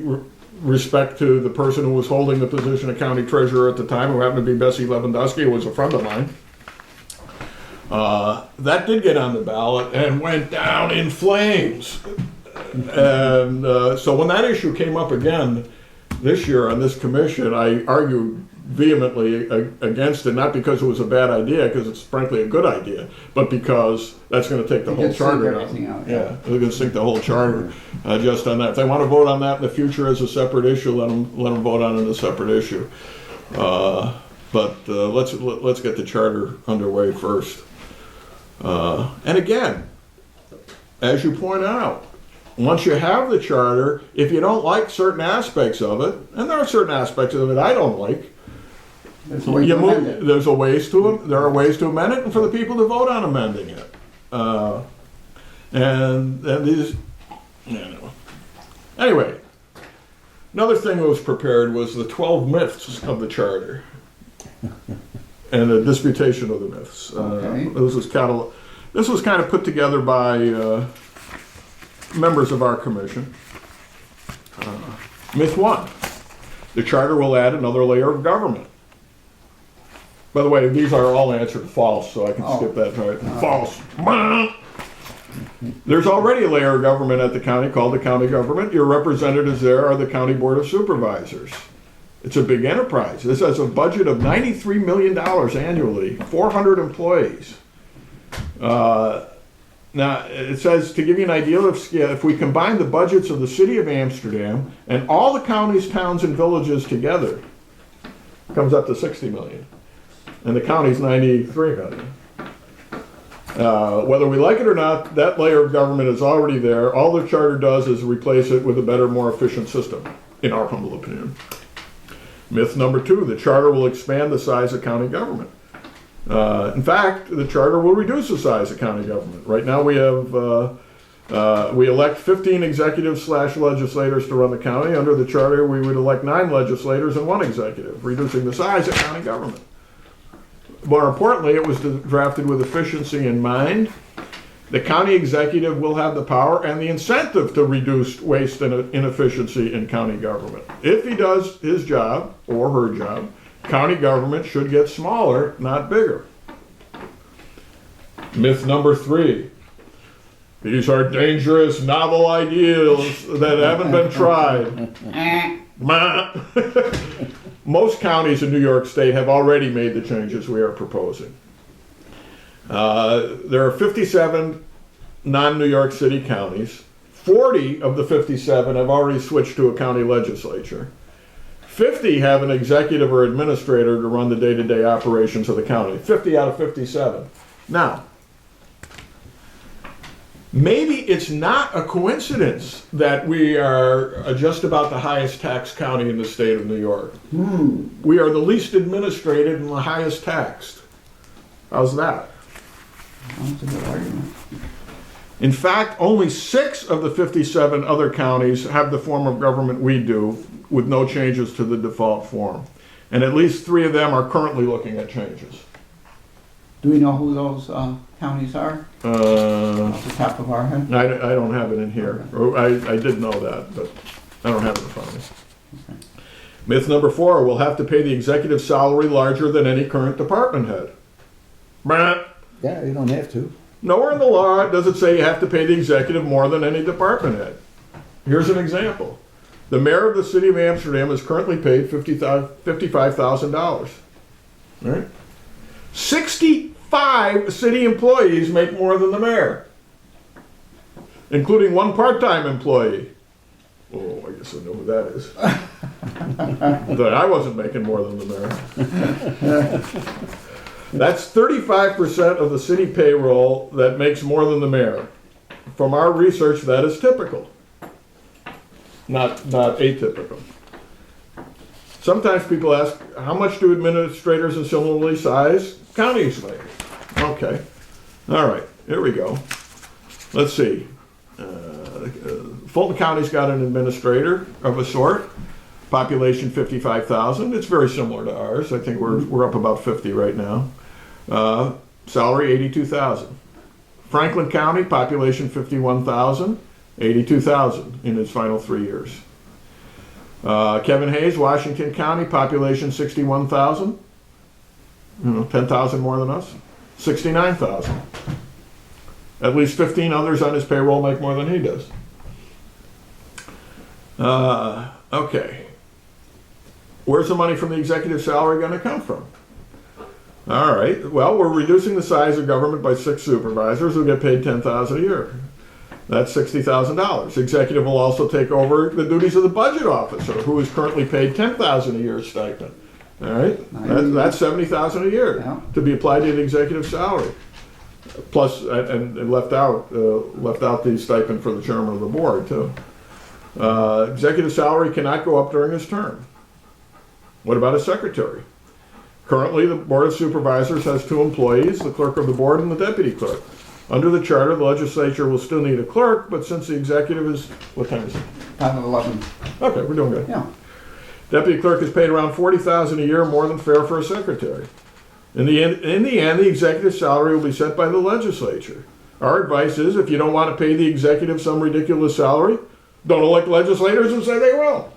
respect to the person who was holding the position of county treasurer at the time, who happened to be Bessie Lewandowski, who was a friend of mine. That did get on the ballot and went down in flames. And so when that issue came up again this year on this commission, I argued vehemently against it, not because it was a bad idea, because it's frankly a good idea, but because that's going to take the whole charter down. Yeah, they're going to sink the whole charter just on that. If they want to vote on that in the future as a separate issue, let them vote on it as a separate issue. But let's get the charter underway first. And again, as you point out, once you have the charter, if you don't like certain aspects of it, and there are certain aspects of it I don't like, There's a way to amend it. there are ways to amend it, and for the people to vote on amending it. And these, Anyway, another thing that was prepared was the 12 myths of the charter. And a disputation of the myths. Okay. This was kind of put together by members of our commission. Myth 1: the charter will add another layer of government. By the way, these are all answered false, so I can skip that. Right? False. There's already a layer of government at the county called the county government. Your representatives there are the county board of supervisors. It's a big enterprise. This has a budget of $93 million annually, 400 employees. Now, it says, to give you an idea of scale, if we combine the budgets of the city of Amsterdam and all the counties, towns, and villages together, it comes up to $60 million. And the county's $93 million. Whether we like it or not, that layer of government is already there. All the charter does is replace it with a better, more efficient system, in our humble opinion. Myth number 2, the charter will expand the size of county government. In fact, the charter will reduce the size of county government. Right now we have, we elect 15 executives/legislators to run the county. Under the charter, we would elect 9 legislators and 1 executive, reducing the size of county government. More importantly, it was drafted with efficiency in mind. The county executive will have the power and the incentive to reduce waste and inefficiency in county government. If he does his job or her job, county government should get smaller, not bigger. Myth number 3. These are dangerous, novel ideals that haven't been tried. Most counties in New York State have already made the changes we are proposing. There are 57 non-New York City counties. 40 of the 57 have already switched to a county legislature. 50 have an executive or administrator to run the day-to-day operations of the county. 50 out of 57. Now, maybe it's not a coincidence that we are just about the highest taxed county in the state of New York. We are the least administrated and the highest taxed. How's that? That's a good argument. In fact, only 6 of the 57 other counties have the form of government we do, with no changes to the default form. And at least 3 of them are currently looking at changes. Do we know who those counties are off the top of our head? I don't have it in here. Or I did know that, but I don't have it in front of me. Okay. Myth number 4, we'll have to pay the executive salary larger than any current department head. Brant. Yeah, you don't have to. Nowhere in the law does it say you have to pay the executive more than any department head. Here's an example. The mayor of the city of Amsterdam is currently paid $55,000. Right? 65 city employees make more than the mayor, including 1 part-time employee. Oh, I guess I know who that is. But I wasn't making more than the mayor. That's 35% of the city payroll that makes more than the mayor. From our research, that is typical, not atypical. Sometimes people ask, how much do administrators in similarly sized counties make? Okay, all right, here we go. Let's see. Fulton County's got an administrator of a sort. Population 55,000. It's very similar to ours. I think we're up about 50 right now. Salary 82,000. Franklin County, population 51,000, 82,000 in its final 3 years. Kevin Hayes, Washington County, population 61,000. 10,000 more than us. 69,000. At least 15 others on his payroll make more than he does. Okay. Where's the money from the executive salary going to come from? All right. Well, we're reducing the size of government by 6 supervisors who get paid $10,000 a year. That's $60,000. Executive will also take over the duties of the budget officer, who is currently paid $10,000 a year stipend. All right. That's $70,000 a year to be applied to the executive salary. Plus, and left out the stipend for the chairman of the board too. Executive salary cannot go up during his term. What about a secretary? Currently, the Board of Supervisors has 2 employees, the clerk of the board and the deputy clerk. Under the charter, the legislature will still need a clerk, but since the executive is, what time is it? 11. Okay, we're doing good. Yeah. Deputy clerk is paid around $40,000 a year, more than fair for a secretary. In the end, the executive salary will be set by the legislature. Our advice is, if you don't want to pay the executive some ridiculous salary, don't elect legislators and say they will.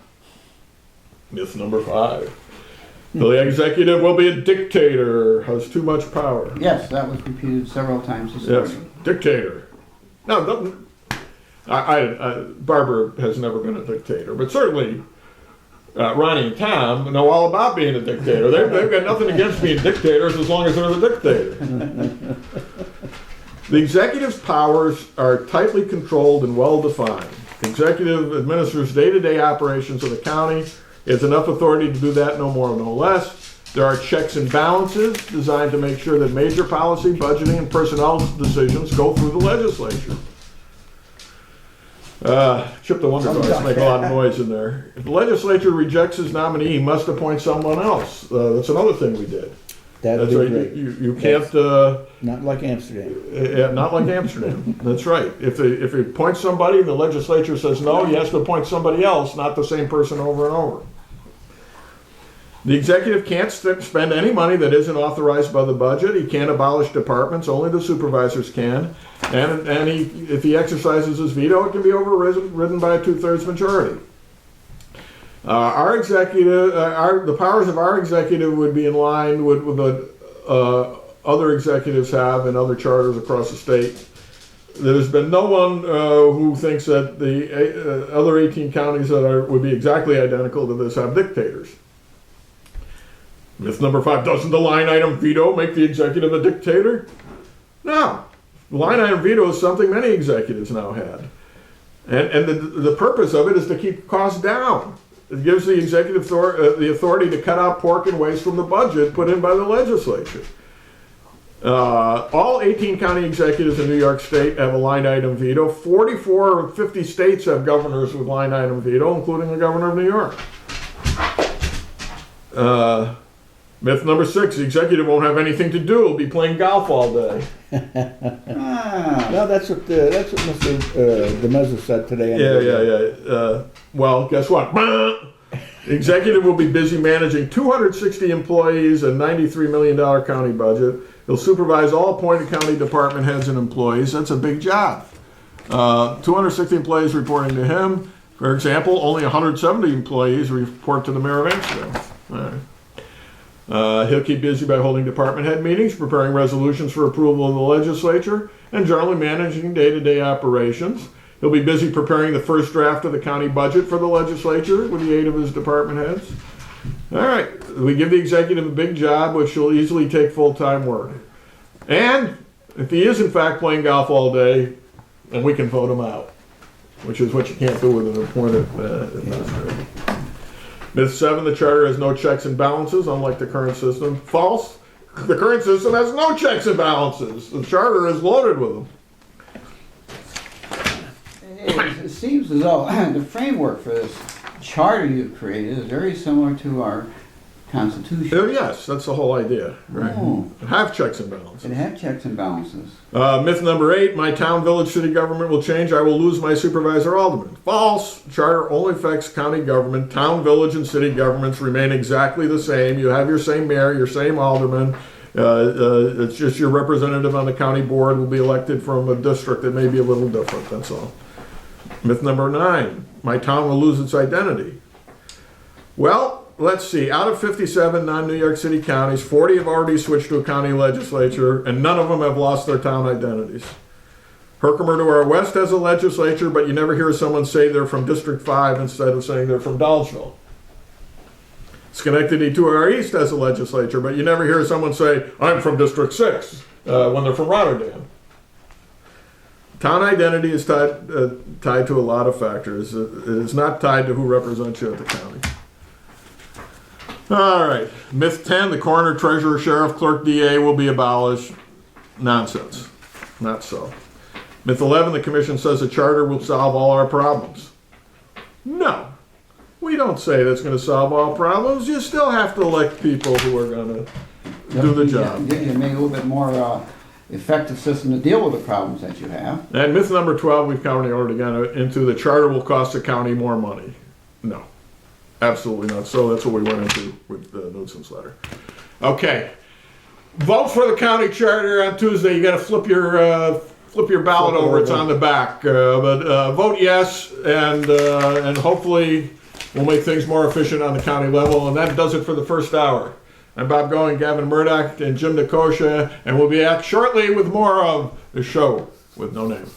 Myth number 5. The executive will be a dictator, has too much power. Yes, that was repeated several times this Yes, morning. dictator. No, Barbara has never been a dictator, but certainly Ronnie and Tom know all about being a dictator. They've got nothing against being dictators as long as they're the dictator. The executive's powers are tightly controlled and well defined. The executive administers day-to-day operations of the county. It has enough authority to do that, no more, no less. There are checks and balances designed to make sure that major policy, budgeting, and personnel decisions go through the legislature. Chip the Wonder Dogs make a lot of noise in there. If the legislature rejects his nominee, he must appoint someone else. That's another thing we did. That's right. great. You can't. Not like Amsterdam. Not like Amsterdam. That's right. If he appoints somebody and the legislature says no, he has to appoint somebody else, not the same person over and over. The executive can't spend any money that isn't authorized by the budget. He can't abolish departments. Only the supervisors can. And if he exercises his veto, it can be overridden by a 2/3 majority. Our executive, the powers of our executive would be in line with what other executives have in other charters across the state. There's been no one who thinks that the other 18 counties that would be exactly identical to this have dictators. Myth number 5, doesn't the line item veto make the executive a dictator? No. The line item veto is something many executives now had. And the purpose of it is to keep costs down. It gives the executive the authority to cut out pork and waste from the budget put in by the legislature. All 18 county executives in New York State have a line item veto. 44 of 50 states have governors with line item veto, including the governor of New York. Myth number 6, the executive won't have anything to do. He'll be playing golf all day. No, that's what Mr. DeMezza said today. Yeah. Well, guess what? The executive will be busy managing 260 employees and $93 million county budget. He'll supervise all appointed county department heads and employees. That's a big job. 260 employees reporting to him. For example, only 170 employees report to the mayor of Amsterdam. All right. He'll keep busy by holding department head meetings, preparing resolutions for approval of the legislature, and generally managing day-to-day operations. He'll be busy preparing the first draft of the county budget for the legislature with the aid of his department heads. All right, we give the executive a big job, which will easily take full-time work. And if he is in fact playing golf all day, then we can vote him out, which is what you can't do with an appointed administrator. Myth 7, the charter has no checks and balances, unlike the current system. False. The current system has no checks and balances. The charter is loaded with them. It seems as though the framework for this charter you've created is very similar to our Constitution. Yes, that's the whole idea. Right. Oh. Have checks and balances. It had checks and balances. Myth number 8, my town, village, city government will change. I will lose my supervisor alderman. False. Charter only affects county government. Town, village, and city governments remain exactly the same. You have your same mayor, your same alderman. It's just your representative on the county board will be elected from a district that may be a little different, that's all. Myth number 9, my town will lose its identity. Well, let's see, out of 57 non-New York City counties, 40 have already switched to a county legislature, and none of them have lost their town identities. Herkimer to our west has a legislature, but you never hear someone say they're from District 5 instead of saying they're from Dolgeville. Schenectady to our east has a legislature, but you never hear someone say, I'm from District 6, when they're from Rotterdam. Town identity is tied to a lot of factors. It is not tied to who represents you at the county. All right. Myth 10, the coroner, treasurer, sheriff, clerk, DA will be abolished. Nonsense. Not so. Myth 11, the commission says the charter will solve all our problems. No. We don't say that's going to solve all problems. You still have to elect people who are going to do the job. You make a little bit more effective system to deal with the problems that you have. And myth number 12, we've currently already gone into, the charter will cost the county more money. No. Absolutely not. So that's what we went into with the Newsom's letter. Okay. Vote for the county charter on Tuesday. You got to flip your ballot over. It's on the back. But vote yes, and hopefully we'll make things more efficient on the county level. And that does it for the first hour. I'm Bob Going, Gavin Murdoch, and Jim Nikosha, and we'll be back shortly with more of the show with no name.